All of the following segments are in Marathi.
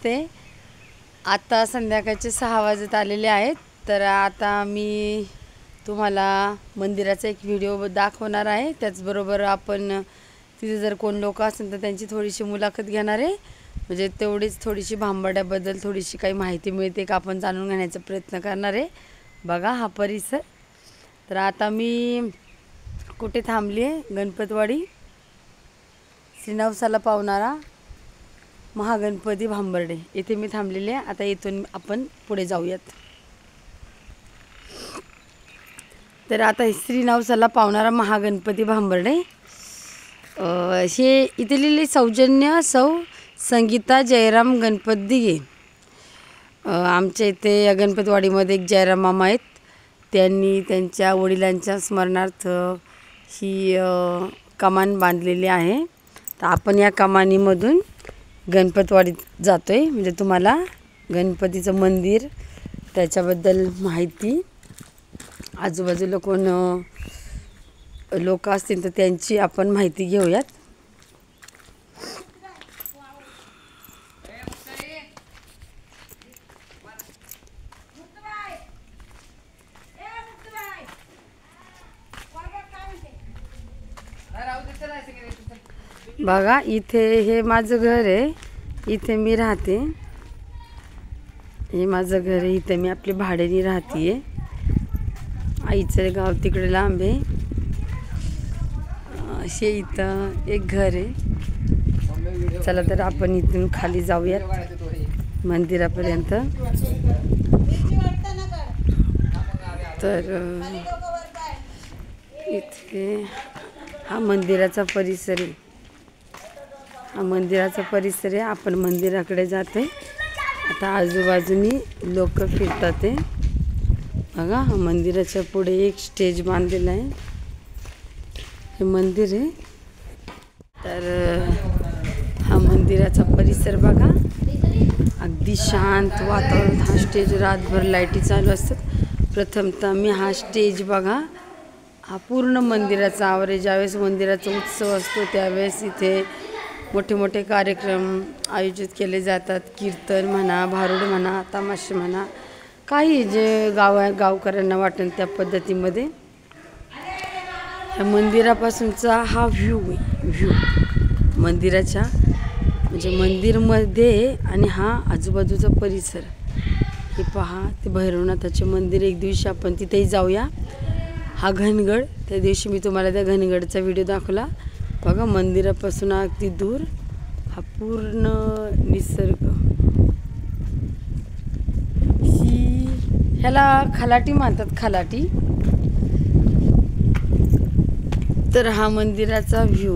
नमस्ते। आता संध्याकाळचे 6 वाजत आलेले आहेत। तर आता मी तुम्हाला मंदिराचा एक व्हिडिओ दाखवणार आहे। त्याचबरोबर आपण तिथे जर कोण लोक असेल तर त्यांची थोडीशी मुलाखत घेणार आहे। म्हणजे तेवढीच थोडीशी भांबड्याबद्दल थोडीशी काही माहिती मिळते का आपण जाणून घेण्याचा प्रयत्न करणार आहे। बघा हा परिसर। तर आता मी कुठे थांबली आहे? गणपतवाडी श्री नवसाला पावणारा महागणपती भांबर्डे येथे मी थांबलेले आहे। आता इथून आपण पुढे जाऊयात। तर आता श्री नवसाला पावणारा महागणपती भांबर्डे हे इथे लिहिले सौजन्य सौ संगीता जयराम गणपत दिघे। आमच्या इथे या गणपतवाडीमध्ये एक जयराम मामा आहेत। त्यांनी त्यांच्या वडिलांच्या स्मरणार्थ ही कमान बांधलेली आहे। तर आपण या कमानीमधून गणपतवाडीत जातोय। म्हणजे तुम्हाला गणपतीचं मंदिर त्याच्याबद्दल माहिती, आजूबाजूला कोण लोक असतील तर त्यांची आपण माहिती घेऊयात। बघा इथे हे माझं घर आहे। इथे मी राहते। हे माझं घर आहे। इथे मी आपली भाड्याने राहते। आईचं गाव तिकडे लांब आहे। असे इथं एक घर आहे। चला तर आपण इथून खाली जाऊयात मंदिरापर्यंत। तर इथे हा मंदिराचा परिसर आहे। हा मंदिराचा परिसर आहे। आपण मंदिराकडे जाते। आता आजूबाजूनी लोक फिरतात आहे। बघा हा मंदिराच्या पुढे एक स्टेज बांधलेला आहे। हे मंदिर आहे। तर हा मंदिराचा परिसर बघा, अगदी शांत वातावरण। हा स्टेज रातभर लाईटी चालू असतात। प्रथमतः मी हा स्टेज बघा, हा पूर्ण मंदिराचा आवरे। ज्यावेळेस मंदिराचा उत्सव असतो त्यावेळेस इथे मोठे मोठे कार्यक्रम आयोजित केले जातात। कीर्तन म्हणा, भारुड म्हणा, तमाशे म्हणा, काही जे गावकऱ्यांना वाटेल त्या पद्धतीमध्ये। ह्या मंदिरापासूनचा हा व्ह्यू मंदिराच्या, म्हणजे मंदिरमध्ये आणि हा आजूबाजूचा परिसर हे पहा। ते भैरवनाथाचे मंदिर, एक दिवशी आपण तिथेही जाऊया। हा घनगड, त्या दिवशी मी तुम्हाला त्या घनगडचा व्हिडिओ दाखवला। बघा मंदिरापासून अगदी दूर हा पूर्ण निसर्ग। ह्याला खलाटी म्हणतात, खलाटी। तर हा मंदिराचा व्ह्यू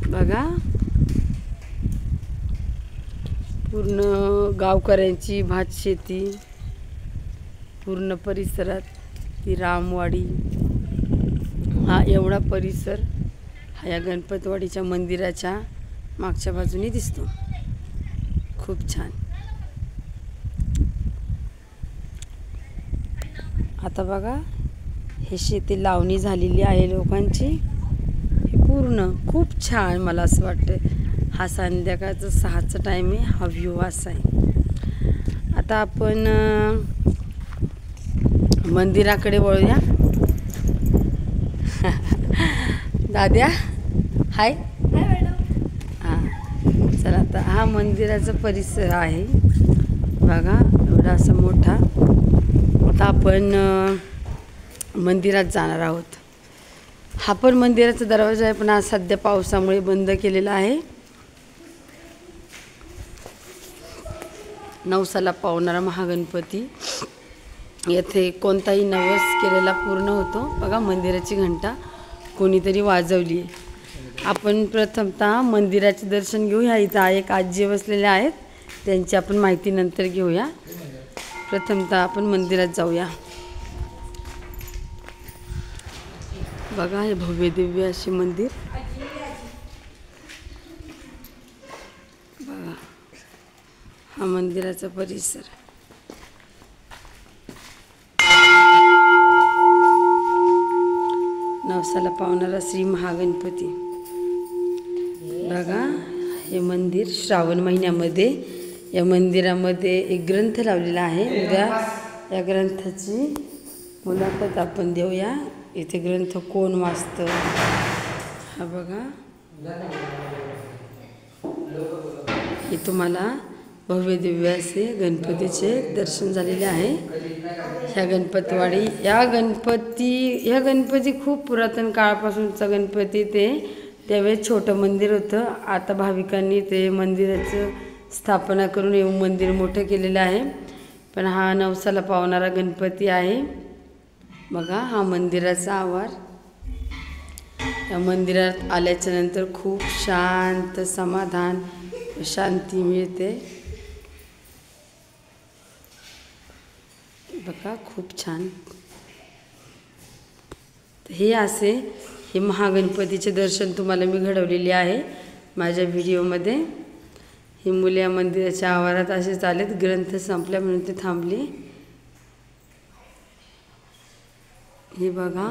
बघा, पूर्ण गावकऱ्यांची भातशेती, पूर्ण परिसरात ती रामवाडी, हा एवढा परिसर हा या गणपतवाडीच्या मंदिराच्या मागच्या बाजूने दिसतो। खूप छान। आता बघा हे शेती लावणी झालेली आहे लोकांची। हे पूर्ण खूप छान, मला असं वाटतं। हा संध्याकाळचा 6चा टाईम आहे। हा व्ह्यू असा आहे। आता आपण मंदिराकडे वळूया। दाद्या हाय। हां चला, आता हा मंदिराचा परिसर आहे बघा, एवढा असा मोठा। आता आपण मंदिरात जाणार आहोत। हा पण मंदिराचा दरवाजा आहे, पण आज सध्या पावसामुळे बंद केलेला आहे। नवसाला पावणारा महागणपती, येथे कोणताही नवस केलेला पूर्ण होतो। बघा मंदिराची घंटा कोणीतरी वाजवली आहे। आपण प्रथमतः मंदिराचे दर्शन घेऊया। इथं एक आजी बसलेल्या आहेत, त्यांची आपण माहिती नंतर घेऊया। प्रथमतः आपण मंदिरात जाऊया। बघा हे भव्य दिव्य असे मंदिर बघा, हा मंदिराचा परिसर। नवसाला पावणारा श्री महागणपती बघा, हे मंदिर श्रावण महिन्यामध्ये या मंदिरामध्ये एक ग्रंथ लावलेला आहे. उद्या या ग्रंथाची मुलाखत आपण देऊया. इथे ग्रंथ कोण वाचतं हा बघा. हे तुम्हाला भव्य दिव्य असे गणपतीचे दर्शन झालेले आहे. ह्या गणपतवाडी ह्या गणपती खूप पुरातन काळापासूनचा गणपती. त्यावेळेस छोटं मंदिर होतं. आता भाविकांनी ते मंदिराचं स्थापना करून येऊन मंदिर मोठं केलेलं आहे. पण हा नवसाला पावणारा गणपती आहे. बघा हा मंदिराचा आवार. या मंदिरात आल्याच्या नंतर खूप शांत समाधान शांती मिळते. बघा खूप छान. हे महागणपतीचे दर्शन तुम्हाला मी घडवलेले आहे माझ्या व्हिडिओमध्ये. ही मुले या मंदिराच्या आवारात असेच आलेत. ग्रंथ संपल्या म्हणून ते थांबले. हे बघा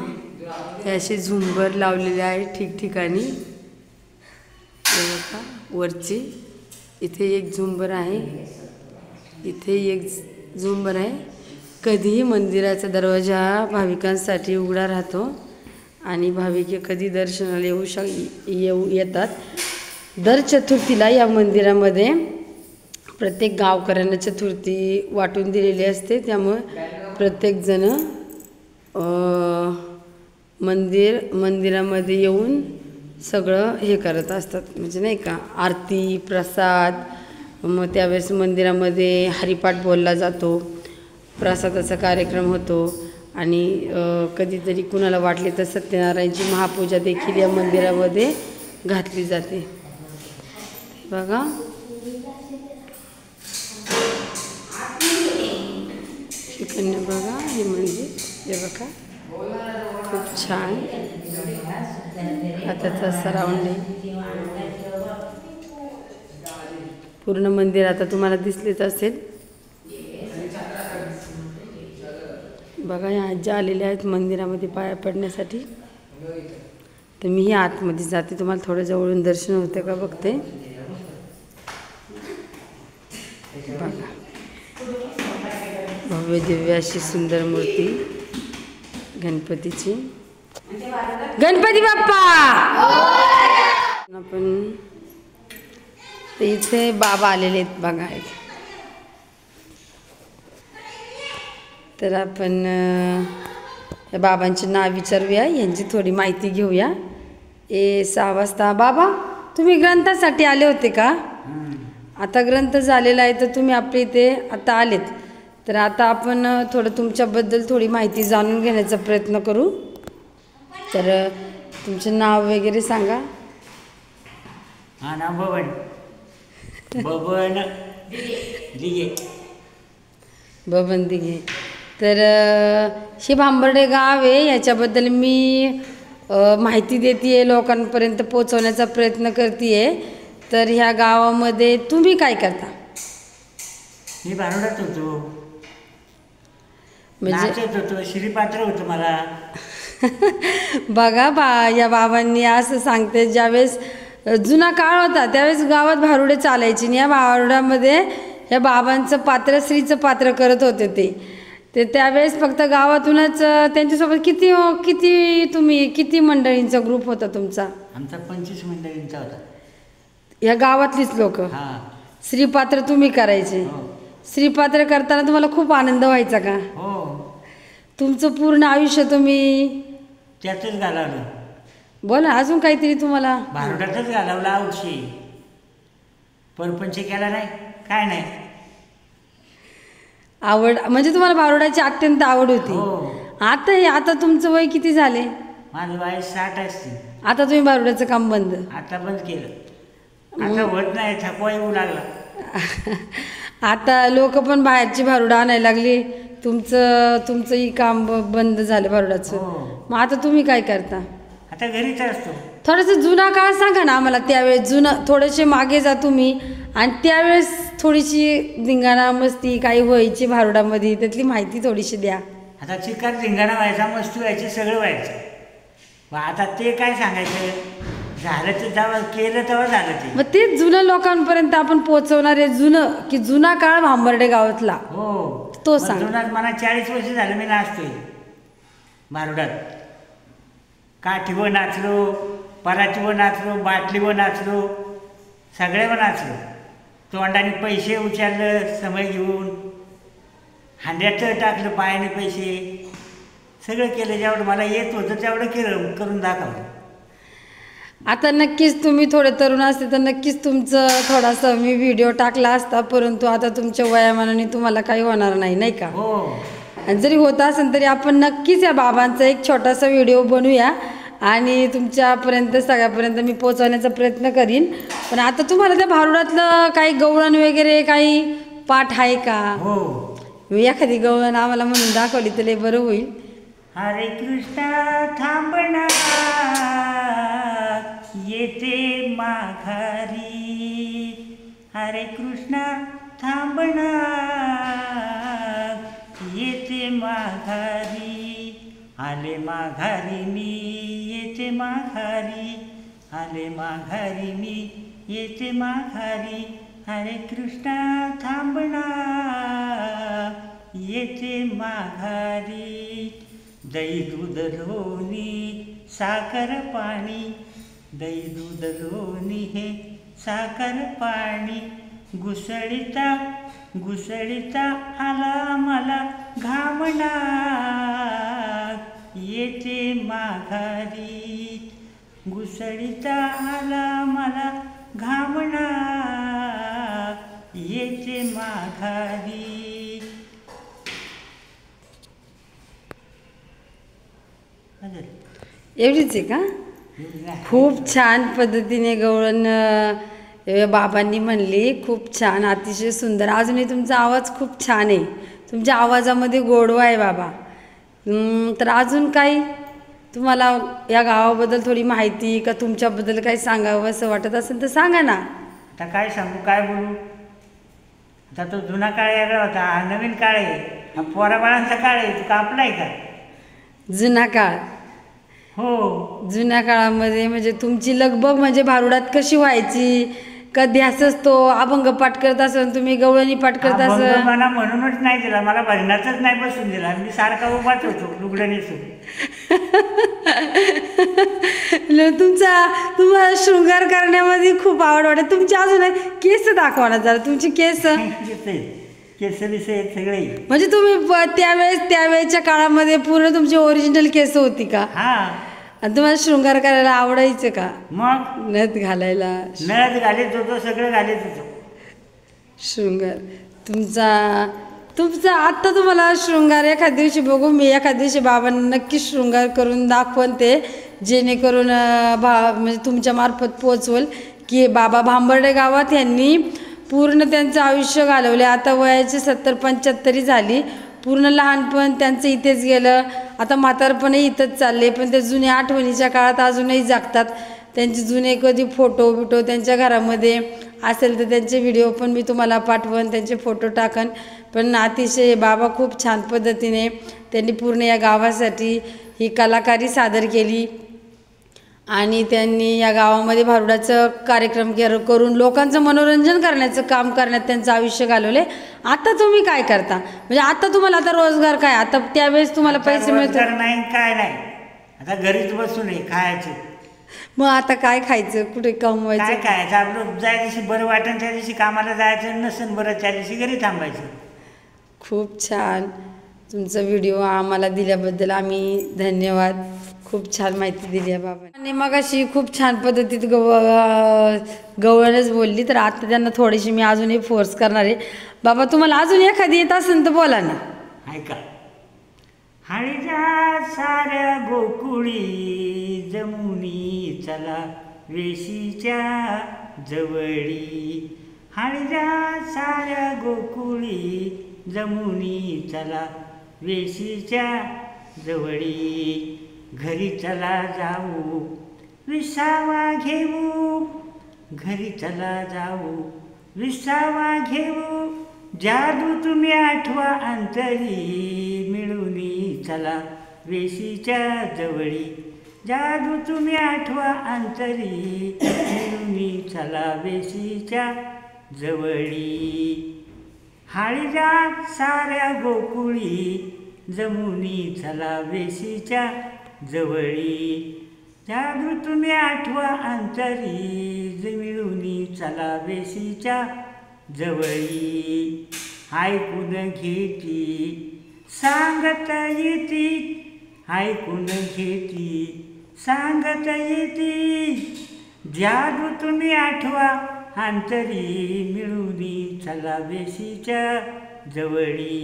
हे असे झुंबर लावलेले आहे ठिकठिकाणी. हे बघा वरची इथे एक झुंबर आहे, इथे एक झुंबर आहे. कधीही मंदिराचा दरवाजा भाविकांसाठी उघडा राहतो आणि भाविक कधी दर्शनाला येतात. दर चतुर्थीला या मंदिरामध्ये प्रत्येक गावकऱ्यांना चतुर्थी वाटून दिलेली असते. त्यामुळे प्रत्येकजण मंदिरामध्ये येऊन सगळं हे करत असतात. म्हणजे नाही का आरती प्रसाद. मग त्यावेळेस मंदिरामध्ये हरिपाठ बोलला जातो, प्रसादाचा कार्यक्रम होतो आणि कधीतरी कुणाला वाटले तर सत्यनारायणची महापूजा देखील या मंदिरामध्ये घातली जाते. बघा इकडनं बघा हे मंदिर. हे बघा खूप छान. हाताचा सराउंडिंग पूर्ण मंदिर आता तुम्हाला दिसलेच असेल. बघा या आज्या आलेल्या आहेत मंदिरामध्ये पाया पडण्यासाठी. तर मीही आतमध्ये जाते, तुम्हाला थोडं जवळून दर्शन होतं का बघते. बघा भव्य दिव्य अशी सुंदर मूर्ती गणपतीची. गणपती बाप्पा. आपण इथे बाबा आलेले आहेत बघा. तर आपण या बाबांचे नाव विचारूया, यांची थोडी माहिती घेऊया. 6 वाजता. बाबा तुम्ही ग्रंथासाठी आले होते का? आता ग्रंथ झालेला आहे तर तुम्ही आपल्या इथे आता आलेत. तर आता आपण थोडं तुमच्याबद्दल थोडी माहिती जाणून घेण्याचा प्रयत्न करू. तर तुमचं नाव वगैरे सांगा. हा नाव बबन दिघे. बबन दिघे. तर हे भांबर्डे गाव आहे. याच्याबद्दल मी माहिती देते, लोकांपर्यंत पोहोचवण्याचा प्रयत्न करते. तर ह्या गावामध्ये तुम्ही काय करता? मी भारुडात होतो, म्हणजे होतो, श्रीपात्र होतो मला. बघा या बाबांनी असं सांगते, ज्यावेळेस जुना काळ होता त्यावेळेस गावात भारुडे चालायची आणि या भारुडामध्ये या बाबांचं पात्र श्रीचं पात्र करत होते ते त्यावेळेस फक्त गावातूनच. त्यांच्यासोबत किती मंडळींचा ग्रुप होता तुमचा? आमचा 25 मंडळींचा होता. या गावातलीच लोक? श्रीपात्र तुम्ही करायचे? श्रीपात्र करताना तुम्हाला खूप आनंद व्हायचा का? हो. तुमचं पूर्ण आयुष्य तुम्ही त्यातच घालवलं. बोला अजून काहीतरी तुम्हाला? भारुडातच घालवला औषधी. परपंच केला नाही, काय नाही. आवड म्हणजे तुम्हाला भारुडाची अत्यंत आवड होती. आता तुमचं वय किती झाले? माझं वय 60 असते. आता तुम्ही भारुडाचं काम बंद? आता बंद केलं. आता होत नाही, थकवा येऊ लागला. आता लोक पण बाहेरची भारुडं आणायला लागली. तुमचंही काम बंद झालं भारुडाचं. मग आता तुम्ही काय करता? आता घरीच असतो. थोडंसं जुना काळ सांगा ना आम्हाला. त्यावेळेस थोडेसे मागे जा तुम्ही आणि त्यावेळेस थोडीशी धिंगाणा मस्ती काही व्हायची भारुडामध्ये, त्यातली माहिती थोडीशी द्या. आता चिकार धिंगाणा व्हायचा, मस्ती व्हायची, सगळं व्हायचं. आता ते काय सांगायचं. झालं तर जेव्हा केलं तेव्हा झालं ते. मग ते जुनं लोकांपर्यंत आपण पोहोचवणार आहे. जुनं की जुना काळ भांबर्डे गावातला हो तो मग सांग. जुनात मला 40 वर्ष झालं मी नाचतोय भारुडात. काठीवर नाचलो, पराठीवर नाचलो, बाटलीवर नाचलो, सगळ्यावर नाचलो. तोंडाने पैसे उचललं समय घेऊन, हांड्यात टाकलं पायाने पैसे, सगळं केलं. जेवढं मला येत होतं तेवढं केलं, करून दाखवलं. आता नक्कीच तुम्ही थोडे तरुण असते तर नक्कीच तुमचं थोडासा मी व्हिडिओ टाकला असता, परंतु आता तुमच्या वयामानाने तुम्हाला काही होणार नाही, नाही का? हो. आणि जरी होत असेल तरी आपण नक्कीच या बाबांचा एक छोटासा व्हिडिओ बनवूया आणि तुमच्यापर्यंत सगळ्यापर्यंत मी पोहोचवण्याचा प्रयत्न करीन. पण आता तुम्हाला त्या भारुडातलं काही गवळण वगैरे काही पाठ आहे का? हो. मी एखादी गवळण आम्हाला म्हणून दाखवली तर लय बरं होईल. हरे कृष्णा थांबना येते माघारी, हरे कृष्णा थांबना येते माघारी, आले माघारी मी येते माघारी, आले माघारी मी येते माघारी, हरे कृष्णा थांबना येते माघारी. दही दूध लोणी साखर पाणी, दही दूध लोणी हे साखर पाणी, घुसळीता घुसळीता आला मला घामणा येते माघारी, घुसळीता आला मला घामणा येते माघारी. एवढीच आहे का? खूप छान पद्धतीने गवळण बाबांनी म्हणली. खूप छान, अतिशय सुंदर. अजूनही तुमचा आवाज खूप छान आहे. तुमच्या आवाजामध्ये गोडवा आहे बाबा. तर अजून काही तुम्हाला या गावाबद्दल थोडी माहिती का तुमच्याबद्दल काही सांगावं असं वाटत असेल तर सांगा ना. आता काय सांगू, काय बोलू? आता तो जुना काळ वेगळा होता, हा नवीन काळ आहे. हा पोराबाळांचा काळ आहे. तू कापलाय का? जुना काळ. हो. जुन्या काळामध्ये म्हणजे तुमची लगबग म्हणजे भारुडात कशी व्हायची? कधी असंच तो अभंग पाठ करत असेल, तुम्ही गवळणी पाठ करत असेल. मला म्हणूनच नाही दिला, मला भजनातच नाही बसून दिला. मी सारखा उभाच होतो लुगडं नेसून. तुम्हाला शृंगार करण्यामध्ये खूप आवड वाटते. तुमची अजून केस दाखवा ना जरा, तुमची केस. केस बिस आहेत सगळे. म्हणजे तुम्ही त्यावेळेच्या काळामध्ये पूर्ण तुमची ओरिजिनल केस होती का? हा. आणि तुम्हाला शृंगार करायला आवडायचं का? मग नथ घालायला? नथ घालीत होतो, सगळं घालीत होतो. शृंगार तुमचा आत्ता तुम्हाला शृंगार एखाद दिवशी बघू. मी एखाद दिवशी बाबांना नक्की शृंगार करून दाखवून ते, जेणेकरून म्हणजे तुमच्या मार्फत पोचवल की बाबा भांबर्डे गावात यांनी पूर्ण त्यांचं आयुष्य घालवले. आता वयाची 70-75 झाली. पूर्ण लहानपण त्यांचं इथेच गेलं. आता म्हातारपणही इथंच चालले. पण ते जुन्या आठवणीच्या काळात अजूनही जागतात. त्यांचे जुने कधी फोटो बिटो त्यांच्या घरामध्ये असेल तर त्यांचे व्हिडिओ पण मी तुम्हाला पाठवन, त्यांचे फोटो टाकन. पण अतिशय बाबा खूप छान पद्धतीने त्यांनी पूर्ण या गावासाठी ही कलाकारी सादर केली आणि त्यांनी या गावामध्ये भारुडाचं कार्यक्रम करून लोकांचं मनोरंजन करण्याचं काम करण्यात त्यांचं आयुष्य घालवले. आता तुम्ही काय करता? म्हणजे आता तुम्हाला आता रोजगार काय? आता त्यावेळेस तुम्हाला पैसे मिळतात नाही? काय नाही, आता घरीच बसून आहे खायचं. मग आता काय खायचं, कुठे कमवायचं? काय खायचं? आपलं ज्या दिवशी बरं वाटेल त्या दिवशी कामाला जायचं, नसेल बरं त्या दिवशी घरी थांबायचं. खूप छान. तुमचा व्हिडिओ आम्हाला दिल्याबद्दल आम्ही धन्यवाद. खूप छान माहिती दिली आहे बाबा. आणि मग अशी खूप छान पद्धतीत गवळणच बोलली. तर आता त्यांना थोडीशी मी अजूनही फोर्स करणार आहे. बाबा तुम्हाला अजून एखादी येत असेल तर बोला ना. ऐका. हळीच्या साऱ्या गोकुळी जमुनी चला वेशीच्या जवळी, हळीच्या साऱ्या गोकुळी जमुनी चला वेशीच्या जवळी, घरी चला जाऊ विसावा घेऊ, घरी चला जाऊ विसावा घेऊ, जादू तुम्ही आठवा अंतरी मिळूनी चला वेशीच्या जवळी, जादू तुम्ही आठवा अंतरी मिळूनी चला वेशीच्या जवळी हाळीजा साऱ्या गोकुळी जमुनी चला वेशीच्या जवळी जादू तुम्ही आठवा अंतरी मिळूनी चला वेशीच्या जवळी ऐकून घेती सांगत येती ऐकून घेती सांगत येती जादू तुम्ही आठवा अंतरी मिळूनी चला वेशीच्या जवळी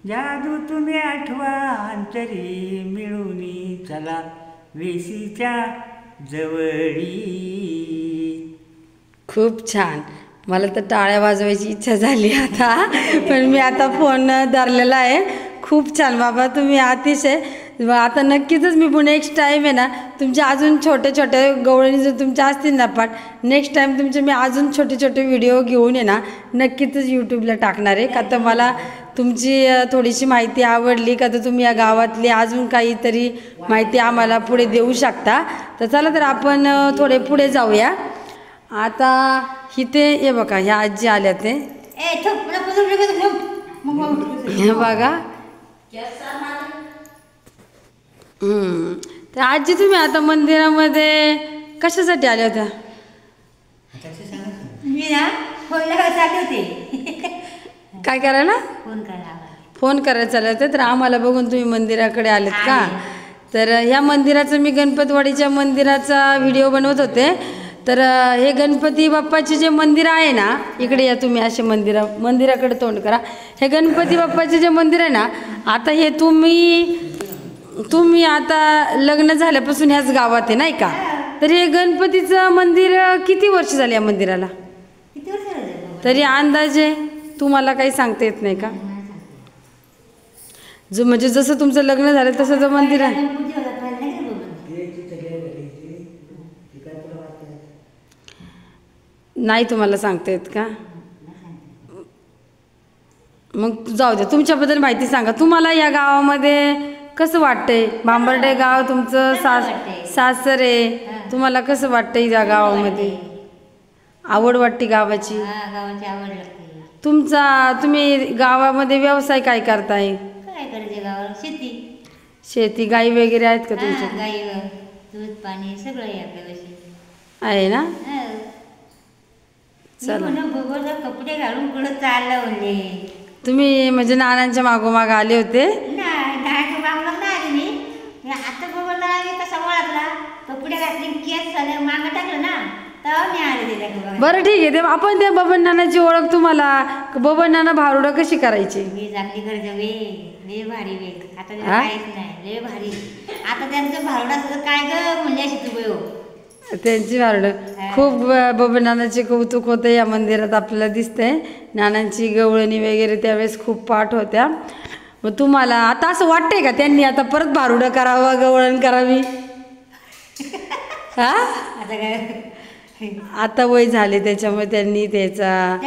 जादू तुम्ही आठवा अंतरी मिळूनी चला वेशीच्या जवळी. खूप छान. मला तर टाळ्या वाजवायची इच्छा झाली आता, पण मी आता फोन धरलेला आहे. खूप छान बाबा, तुम्ही अतिशय. आता नक्कीच मी नेक्स्ट टाईम आहे ना तुमचे अजून छोटे छोटे गवळणी जर तुमच्या असतील ना पाठ, नेक्स्ट टाईम तुमचे मी अजून छोटे छोटे व्हिडिओ घेऊन आहे ना नक्कीच यूट्यूबला टाकणार आहे. का तर मला तुमची थोडीशी माहिती आवडली. का तर तुम्ही या गावातली अजून काहीतरी माहिती आम्हाला पुढे देऊ शकता. तर चला तर आपण थोडे पुढे जाऊया. आता इथे हे बघा, ह्या आजी आल्या ते हे बघा. तर आजी तुम्ही आता मंदिरामध्ये कशासाठी आल्या होत्या? मी ना फोन चालले होते. काय करायला? फोन करायला चालले होते. तर आम्हाला बघून तुम्ही मंदिराकडे आलेत का? तर ह्या मंदिराचं मी गणपतवाडीच्या मंदिराचा व्हिडिओ बनवत होते. तर हे गणपती बाप्पाचे जे मंदिर आहे ना, इकडे या तुम्ही, असे मंदिराकडे तोंड करा. हे गणपती बाप्पाचे जे मंदिर आहे ना, आता हे तुम्ही आता लग्न झाल्यापासून ह्याच गावात आहे नाही का? तर हे गणपतीचं मंदिर किती वर्ष झाले या मंदिराला? तरी अंदाजे तुम्हाला काही सांगता येत नाही का? जो म्हणजे जसं तुमचं लग्न झालं तसं जे मंदिर आहे. नाही तुम्हाला सांगता येत का? मग जाऊ द्या, तुमच्याबद्दल माहिती सांगा. तुम्हाला या गावामध्ये कसं वाटतंय? भांबर्डे गाव तुमचं सासर आहे. तुम्हाला कसं वाटतंय या गावामध्ये? आवड वाटते गावाची? तुम्ही गावामध्ये व्यवसाय काय करताय? शेती गाई वगैरे आहेत का तुमच्या? दूध पाणी सगळं आहे ना. चला, कपडे घालून कुठं चाललं म्हणजे तुम्ही म्हणजे नानांच्या मागोमाग आले होते? आता बघा कसा ओळखला, कपडे घातले केस झाले मागं टाकलं ना तेव्हा मी आले त्याच्याकडे. बरं ठीक आहे. ते आपण त्या बबन नानाची ओळख तुम्हाला, बबन नाना भारुडं कशी करायची? मी चांगली करते वे, लय भारी वे. आता काहीच नाही, लय भारी. आता त्यांचं भारुड असं काय ग म्हणजे अशी तू त्यांची भारुडं खूप. बबन नानाचे कौतुक होतं या मंदिरात आपल्याला दिसतंय. नानांची गवळणी वगैरे त्यावेळेस खूप पाठ होत्या. मग तुम्हाला आता असं वाटतंय का त्यांनी आता परत भारुडं करावं, गवळण करावी? हा, आता काय आता वय झाले त्याच्यामुळे त्यांनी त्याचा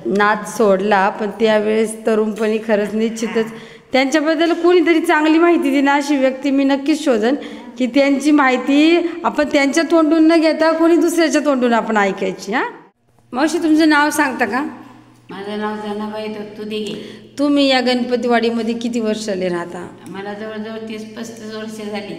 नाच सोडला. पण त्यावेळेस तरुणपणी खरंच निश्चितच त्यांच्याबद्दल कोणीतरी चांगली माहिती दिली अशी व्यक्ती मी नक्कीच शोधन, की त्यांची माहिती आपण त्यांच्या तोंडून न घेता कोणी दुसऱ्याच्या तोंडून आपण ऐकायची. हां मावशी, तुमचं नाव सांगता का? माझं नाव जनाबाई दत्तू दिघे. तुम्ही या गणपतीवाडीमध्ये किती वर्षाले राहता? मला जवळजवळ 30-35 वर्ष झाली.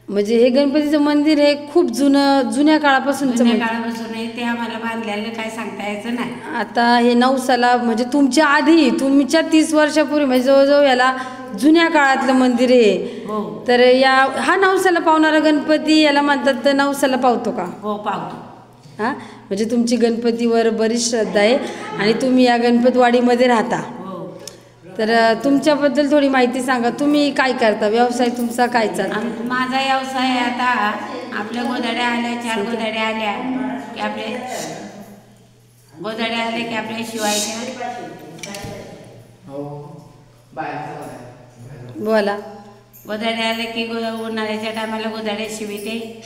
म्हणजे हे गणपतीचं मंदिर हे खूप जुन्या काळापासूनचं जुन्या काळापासून आहे ते. आम्हाला बांधलेलं काय सांगता यायचं नाही. आता हे नवसाला म्हणजे तुमच्या आधी, तुमच्या 30 वर्षापूर्वी म्हणजे जवळजवळ याला जुन्या काळातलं मंदिर आहे. हो. तर हा नवसाला पावणारा गणपती याला म्हणतात, तर नवसाला पावतो का? हो, पावतो. हां, म्हणजे तुमची गणपतीवर बरीच श्रद्धा आहे आणि तुम्ही या गणपतवाडीमध्ये राहता. हो. तर तुमच्याबद्दल थोडी माहिती सांगा. तुम्ही काय करता? व्यवसाय तुमचा काय चालतो? माझा व्यवसाय आता आपल्या गोदाड्या आल्या, 4 गोदाड्या आल्या की आपले गोदाड्या आल्या की आपल्या शिवायच्या. बोला. गोदाड्या आल्या की उन्हाळ्याच्या टायमाला गोदाड्या शिविते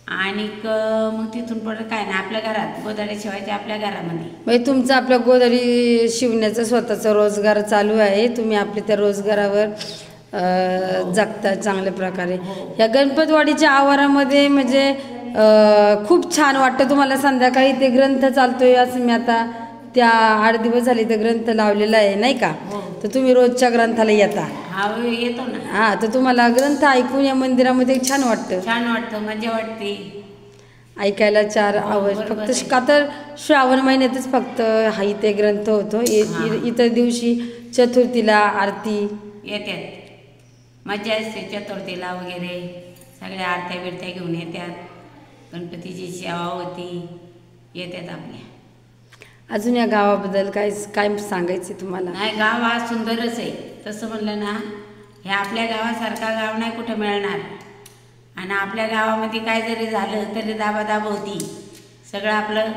आणि मग तिथून पुढे काय नाही, आपल्या घरात गोदाड्या शिवायच्या आपल्या घरामध्ये. म्हणजे तुमचा आपल्या गोदाडी शिवण्याचा स्वतःचा रोजगार चालू आहे. तुम्ही आपल्या त्या रोजगारावर जगतात चांगल्या प्रकारे. या गणपतवाडीच्या आवारामध्ये म्हणजे खूप छान वाटतं. तुम्हाला संध्याकाळी ते ग्रंथ चालतोय असं मी आता त्या 8 दिवस झाले ते ग्रंथ लावलेला आहे नाही का. तर तुम्ही रोजच्या ग्रंथाला येता. हा येतो ना. हां, तर तुम्हाला ग्रंथ ऐकून या मंदिरामध्ये छान वाटतं. छान वाटतं, मजा वाटते ऐकायला 4 आवाज. फक्त का तर श्रावण महिन्यातच फक्त हा इथे ग्रंथ होतो. इतर दिवशी चतुर्थीला आरती येतात. मजा असते चतुर्थीला वगैरे. सगळ्या आरत्या बिरत्या घेऊन येतात. गणपतीची सेवा होती, येतात आपल्या. अजून या गावाबद्दल काय काय सांगायचे तुम्हाला? नाही, गाव हा सुंदरच आहे. तसं म्हणलं ना, हे आपल्या गावासारखा गाव नाही कुठं मिळणार. आणि आपल्या गावामध्ये काय जरी झालं तरी दाबादाब होती. सगळं आपलं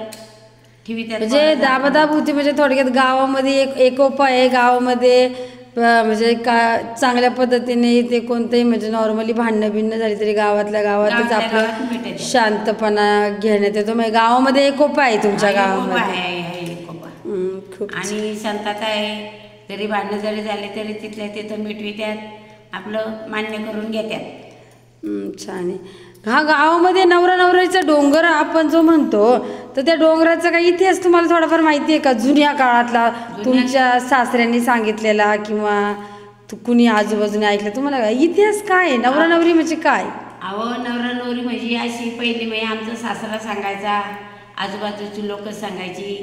ठेवीत. म्हणजे दाबादाब होती म्हणजे थोडक्यात गावामध्ये एक एकोपा आहे. गावामध्ये म्हणजे का चांगल्या पद्धतीने ते कोणतंही म्हणजे नॉर्मली भांडणं बिणणं झाली तरी गावातल्या गावातच आपलं शांतपणा घेण्यात येतो. म्हणजे गावामध्ये एकोपा आहे तुमच्या गावामध्ये. खूप. आणि शांतता आहे. तरी भांडणं जरी झाले तरी तिथल्या तिथं मिटवित्यात, आपलं मान्य करून घेतात. छान आहे. हा गावामध्ये नवरा नवरीचा डोंगर आपण जो म्हणतो, तर त्या डोंगराचा काही इतिहास तुम्हाला थोडाफार माहिती आहे का? जुन्या काळातला तुमच्या सासऱ्यांनी सांगितलेला किंवा कुणी आजूबाजूने ऐकलं तुम्हाला इतिहास काय आहे? नवरा नवरी म्हणजे काय? अहो, नवरा नवरी म्हणजे अशी पहिली म्हणजे आमचा सासरा सांगायचा, आजूबाजूची लोक सांगायची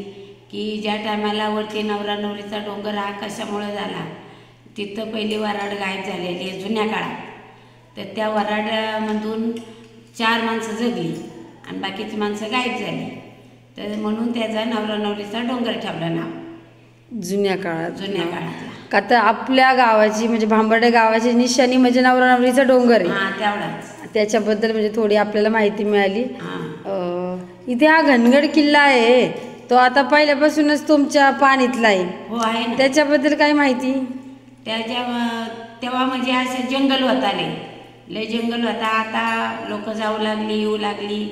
की ज्या टायमाला वरती नवरा नवरीचा डोंगर हा कशामुळे झाला, तिथं पहिली वराड गायब झालेली आहे जुन्या काळात. तर त्या वराडामधून 4 माणसं जगली आणि बाकीची माणसं गायब झाली. तर म्हणून त्याचा नवरा नवरीचा डोंगर ठेवलं नाव जुन्या काळात. जुन्या काळातला. का तर आपल्या गावाची म्हणजे भांबर्डे गावाची निशाणी म्हणजे नवरा नवरीचा डोंगर आहे. हां, तेवढाच. त्याच्याबद्दल म्हणजे थोडी आपल्याला माहिती मिळाली. इथे हा घनगड किल्ला आहे, तो आता पहिल्यापासूनच तुमच्या पाणीतला आहे. हो, आहे ना. त्याच्याबद्दल काय माहिती? तेव्हा म्हणजे असं जंगल होता, लय जंगल होता. आता लोक जाऊ लागली, येऊ लागली.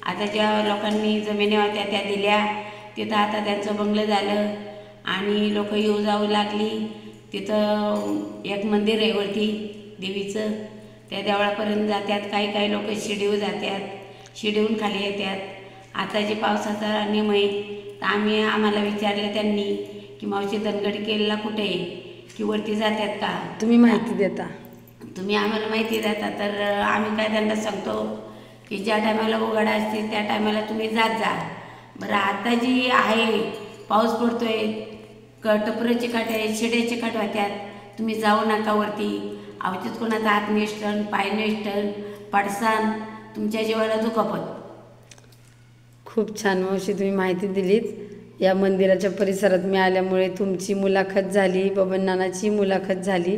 आता ज्या लोकांनी जमिनी होत्या त्या दिल्या, तिथं आता त्यांचं बंगलं झालं आणि लोक येऊ जाऊ लागली. तिथं एक मंदिर आहे वरती देवीचं, त्या देवळापर्यंत जातात. काही लोक शिडीवर जातात, शिडीहून खाली येतात. आता जे पावसाचा नियम आहे, तर आम्हाला विचारलं त्यांनी की मावशी धनगड किल्ला कुठे आहे, की वरती जातात का? तुम्ही माहिती देता? तुम्ही आम्हाला माहिती देता. तर आम्ही काय त्यांना सांगतो की ज्या टायमाला उघडा असते त्या टायमाला तुम्ही जात जा. बरं, आता जी आहे पाऊस पडतोय, टपरं चिकाट आहे, शिडे चिकाट होत्यात, तुम्ही जाऊ नका वरती. अवचित कोणाचा हात निष्ठन, पाय निष्ठन, पडसान, तुमच्या जीवाला दुखापत. खूप छान मावशी तुम्ही माहिती दिलीत. या मंदिराच्या परिसरात मी आल्यामुळे तुमची मुलाखत झाली, बबन नानाची मुलाखत झाली.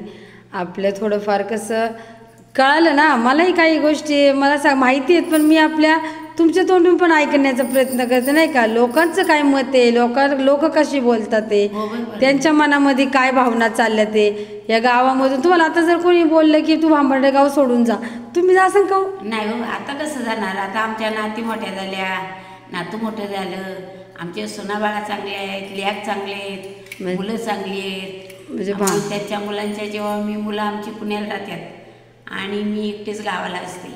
आपलं थोडंफार कसं कळालं ना. मलाही काही गोष्टी मला माहिती आहेत, पण मी आपल्या तुमच्या तोंडून पण ऐकण्याचा प्रयत्न करते नाही का. लोकांचं काय मत आहे, लोक कशी बोलतात ते, त्यांच्या मनामध्ये काय भावना चालल्या ते. या गावामधून तुम्हाला आता जर कोणी बोललं की तू भांबर्डे गाव सोडून जा, तुम्ही जा सांग का? नाही हो, आता कसं जाणार. आता आमच्या नाती मोठ्या झाल्या, नातू मोठं झालं, आमचे सोनाबाळा चांगले आहेत, लेक चांगले आहेत, मुलं चांगली आहेत. म्हणजे त्याच्या मुलांच्या जेव्हा मुलं आमची पुण्याला राहतात आणि मी एकटेच गावाला असते.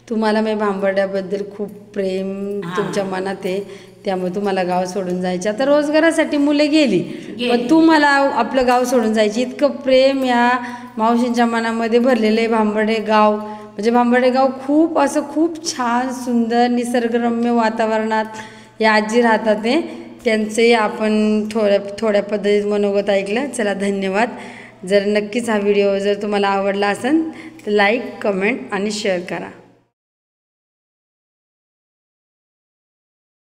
तुम्हाला मी भांबर्ड्याबद्दल खूप प्रेम तुमच्या मनात आहे, त्यामुळे तुम्हाला गाव सोडून जायचे. आता रोजगारासाठी मुले गेली, पण तुम्हाला आपलं गाव सोडून जायची. इतकं प्रेम या मावशींच्या मनामध्ये भरलेलं आहे. भांबर्डे गाव म्हणजे भांबर्डे गाव खूप छान सुंदर निसर्गरम्य वातावरणात या आजी राहतात. ते त्यांचे आपण थोड्या पद्धतीत मनोगत ऐकलं. चला, धन्यवाद. जर नक्कीच हा व्हिडिओ जर तुम्हाला आवडला असेल तर लाईक, कमेंट आणि शेअर करा.